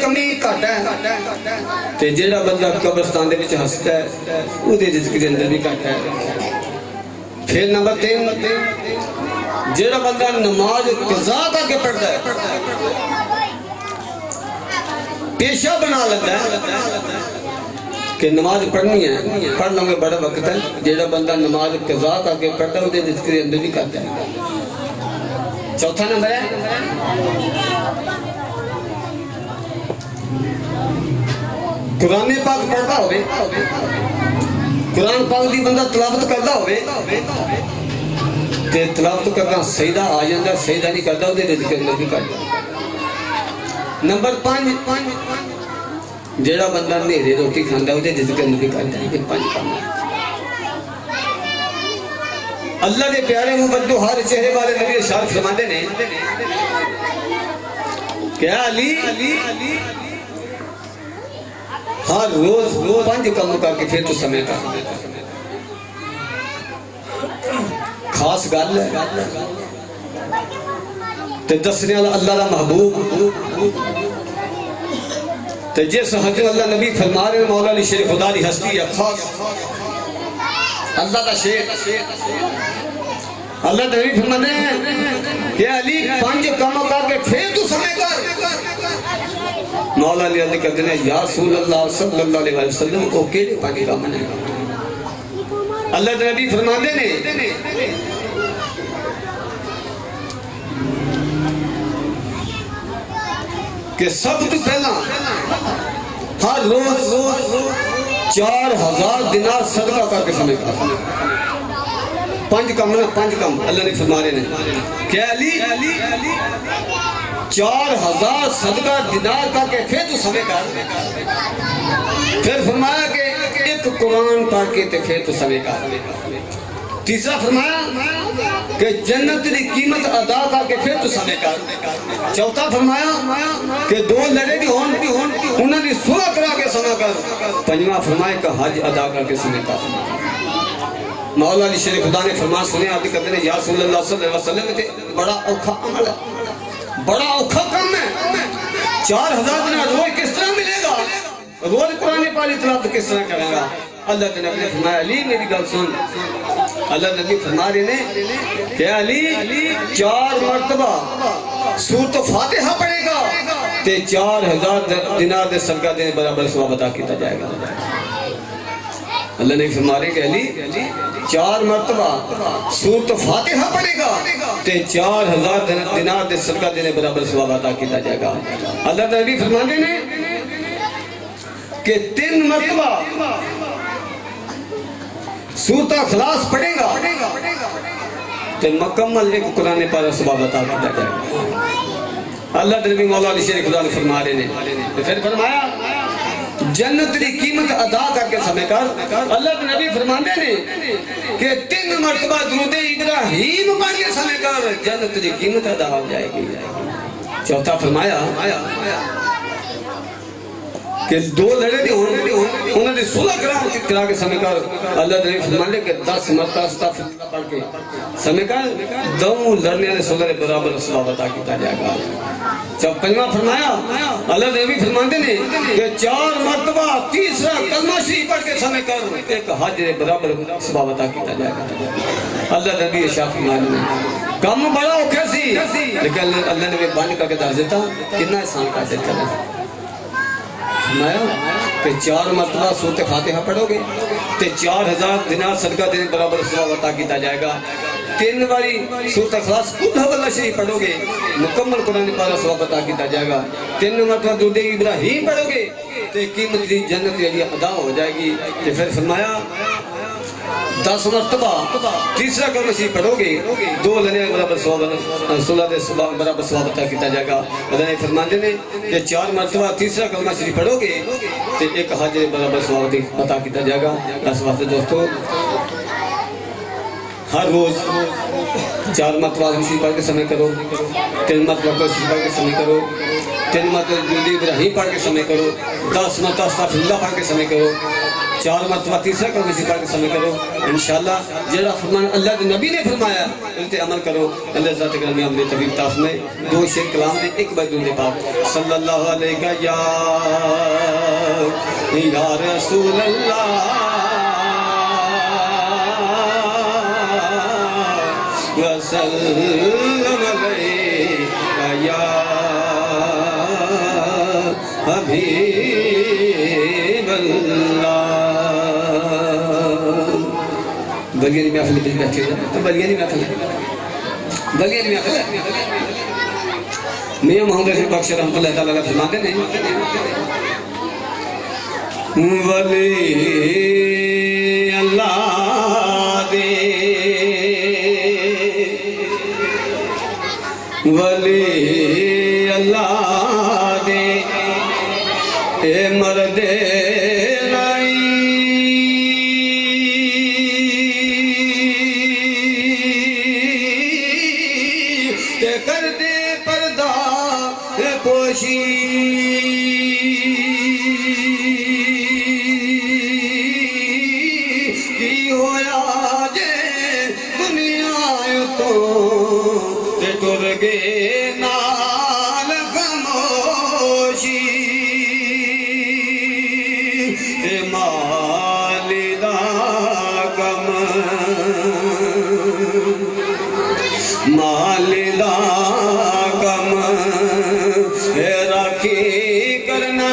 کمی گھٹ ہے تے جیڑا بندہ قبرستان دے وچ ہسدا ہے او دے رزق دے اندر بھی گھٹ ہے۔ پھر نمبر 3 جیڑا بندہ نماز قضا کر کے پڑھتا ہے پیشہ بنا لیتا ہے کہ نماز پڑھنی ہے، پڑھ لوں گے بڑا وقت ہے، جیڑا بندہ نماز قضا کر کے پڑھتا ہے وہ دے رزق دے اندر بھی گھٹ ہے۔ چوتھا نمبر ہے قرآن پاک پڑھتا ہوئے، قرآن پاک دی بندہ تلاوت کرتا ہوئے تے تلاوت کرنا سجدہ آ جاندہ، سجدہ نہیں کرتا وہ دے رزق دے اندر بھی گھٹ ہے۔ نمبر 5 جیڑا بندہ نیرے روٹی کھاندا ہے وہ دے رزق دے اندر بھی گھٹ ہے۔ یہ 5 کام ہے۔ اللہ دے پیارے محمد جو ہر چہرے والے نبی ارشاد فرماتے نے کہ علی ہر روز 5 کام کر کے پھر تو سمے کا خاص گل ہے تے دسنے والا اللہ دا محبوب تے جس حضرت اللہ نبی فرما رہے ہیں مولا علی شیر خدا دی ہستی ہے خاص اللہ دا شیر اللہ نبی فرماتے ہیں کہ علی 5 کام کر کے پھر تو سمے کر۔ مولا علی علیہ کہتے ہیں یا رسول اللہ صلی اللہ علیہ وسلم کو کیڑے 5 کام ہیں؟ اللہ نبی فرماتے ہیں کہ سب تو پہلا ہر روز 4000 دینار صدقہ کر کے سمے کر۔ 5 کام نا 5 کام اللہ نے فرما رہے ہیں کہ علی 4000 صدقہ دینار کر کے پھر تو سمے کر۔ پھر فرمایا کہ ایک قرآن پڑھ کے پھر تو سمے کر۔ تیسرا فرمایا کہ جنت کی قیمت ادا کر کے پھر تو سمے کر۔ چوتھا فرمایا کہ 2 لڑے بھی ہون انہوں نے صلح کرا کے سمے کر۔ 5واں فرمایا کہ حج ادا کر کے سمے کر۔ مولا علی شیر خدا نے فرمان سنے آپ کہتے ہیں یا رسول اللہ صلی اللہ علیہ وسلم بڑا اوکھا عمل ہے، بڑا اوکھا کام ہے۔ 4000 دینار روز کس طرح ملے گا؟ روز قرآن پاک تلاوت کس طرح کرے گا؟ اللہ کے نبی نے فرمایا علی میری گل سن، اللہ نبی فرما رہے ہیں کہ علی 4 مرتبہ سورۃ فاتحہ پڑھے گا تے 4000 دینار دے صدقہ دینے برابر ثواب عطا کیتا جائے گا۔ اللہ نے فرما رہے کہ علی 4 مرتبہ سورۃ فاتحہ پڑھے گا تے 4000 دینار دے صدقہ دینے برابر ثواب عطا کیتا جائے گا۔ اللہ کے نبی فرماتے ہیں کہ 3 مرتبہ سورۃ اخلاص پڑھے گا تو مکمل ایک قرآن پاک ثواب عطا کیا جائے گا۔ اللہ کے نبی مولا علی شیر خدا نے فرما رہے ہیں پھر فرمایا جنت کی قیمت ادا کر کے سمے کر۔ اللہ کے نبی فرماتے ہیں کہ 3 مرتبہ درود ابراہیم پڑھ کے سمے کر جنت کی قیمت ادا ہو جائے گی۔ چوتھا فرمایا کہ 2 لڑے بھی انہوں نے صلح کرا کے سمے کر۔ اللہ نے فرمانے کہ 10 مرتبہ استغفر اللہ پڑھ کے سمے کر 2 لڑنے نے صلح برابر ثواب عطا کیا جائے گا۔ جب 5واں فرمایا اللہ نے بھی فرماتے ہیں کہ 4 مرتبہ تیسرا کلمہ شریف پڑھ کے سمے کر ایک حج برابر ثواب عطا کیا جائے گا۔ اللہ نے بھی ارشاد فرمایا کام بڑا اوکھا سی لیکن اللہ نے بھی بند کر کے دس دیتا کتنا احسان کر دیتا ہے۔ کہ 4 مرتبہ سورۃ فاتحہ پڑھو گے تے 4000 دینار صدقہ دینے برابر ثواب عطا کیتا جائے گا۔ 3 باری سورۃ اخلاص قل هو اللہ شریف پڑھو گے مکمل قرآن پاک ثواب عطا کیتا جائے گا۔ 3 مرتبہ درود ابراہیم پڑھو گے تے قیمت دی جنت کی ادا ہو جائے گی۔ پھر فرمایا 10 مرتبہ تیسرا کلمہ شریف پڑھو گے 2 لڑے برابر ثواب صلح دے برابر ثواب عطا کیتا جائے گا۔ اللہ نے فرماتے ہیں کہ 4 مرتبہ تیسرا کلمہ شریف پڑھو گے تے ایک حج برابر ثواب عطا کیتا جائے گا۔ اس واسطے دوستو ہر روز 4 مرتبہ شریف پڑھ کے سمے کرو، 3 مرتبہ شریف پڑھ کے سمے کرو، 3 مرتبہ درود ابراہیم پڑھ کے سمے کرو، 10 مرتبہ استغفر اللہ پڑھ کے سمے کرو۔ 4 مرتبہ تیسرا کرو کسی پاک سمے کرو انشاءاللہ جڑا فرمان اللہ کے نبی نے فرمایا اس تے عمل کرو اللہ ذات کرمی ہم نے طبیب تاف میں 2 شعر کلام نے ایک بار درود پاک صلی اللہ علیہ یا رسول اللہ وسلم علیہ یا حبیب اللہ بلیانی محفل بھی بیٹھے جا تو بلیانی محفل ہے بلیانی محفل ہے میاں محمد رفیع بخش رحمت اللہ تعالیٰ فرماتے ہیں ولی اللہ دے ولی اللہ دے اے مرد کر دے پردہ پوشی کی ہویا جے دنیا تو تے ٹر گے نال خاموشی تے مال دا کم مال دا کم راکھی کرنا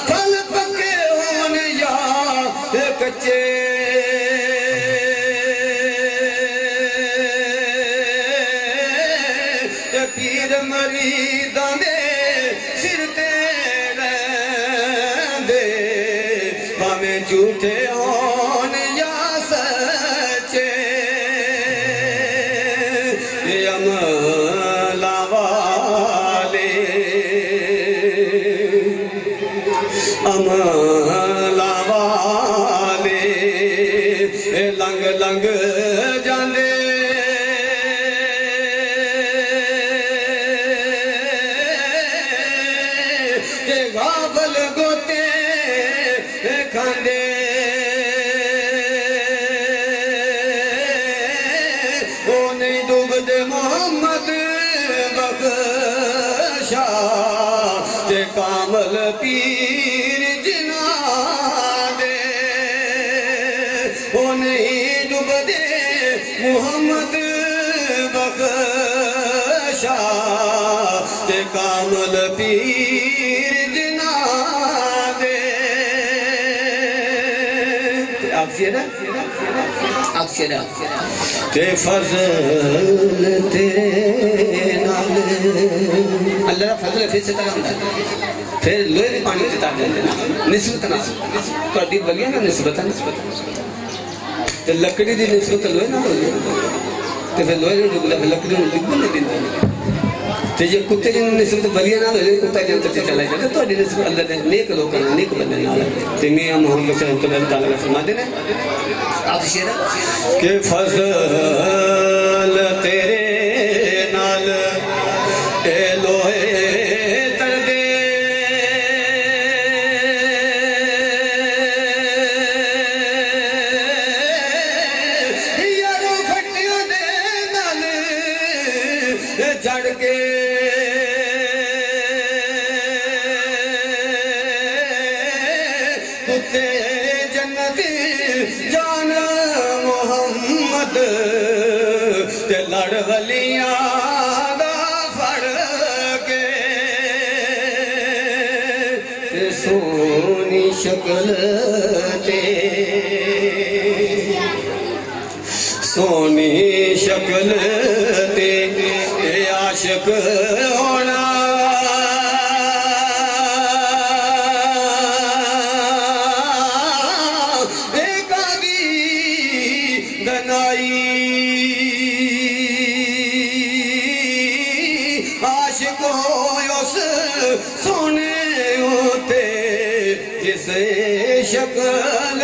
پھل پکے ہونے یا کچے پیر مریداں دے سر تے رہندے ہمیں جھوٹے ہون یا سچے عملہ والے عملہ والے لنگ لنگ جاندے غافل گوتے کھاندے او نہیں ڈوب دے محمد بخشا تے کامل پیر جنا دے او نہیں ڈوب دے محمد بخشا تے کامل پیر جنا دے آپ شیرہ تے فضل تیرے نال اللہ فضل پھر سے تک آمدہ پھر لوہے بھی پانی دیتا دیتے نسبت تو عدیب بگیا نا نسبت تے لکڑی دی نسبت لوہے نہ ہوئی تے پھر لوہے نے ڈگلا پھر لکڑی نے ڈگل نہیں دیتا تے جب کتے جن نسبت بلیاں نہ ہوئے کتا جنت سے چلا جاتا تو نسبت اللہ نے نیک لوگ کرنا نیک بندے نہ تے میاں محمد صلی اللہ تعالیٰ فرما دینا آپ شیرہ کہ فضل تیرے نال اے لوہے تر دے یارو پھٹیوں دے نال جڑ کے کتے جنت جان محمد تے لڑ ولیاں دا پھڑ کے تے سونی شکل تے سونی شکل تے عاشق ہونا عاشق ہوئے اس سونے ہوتے جس شکل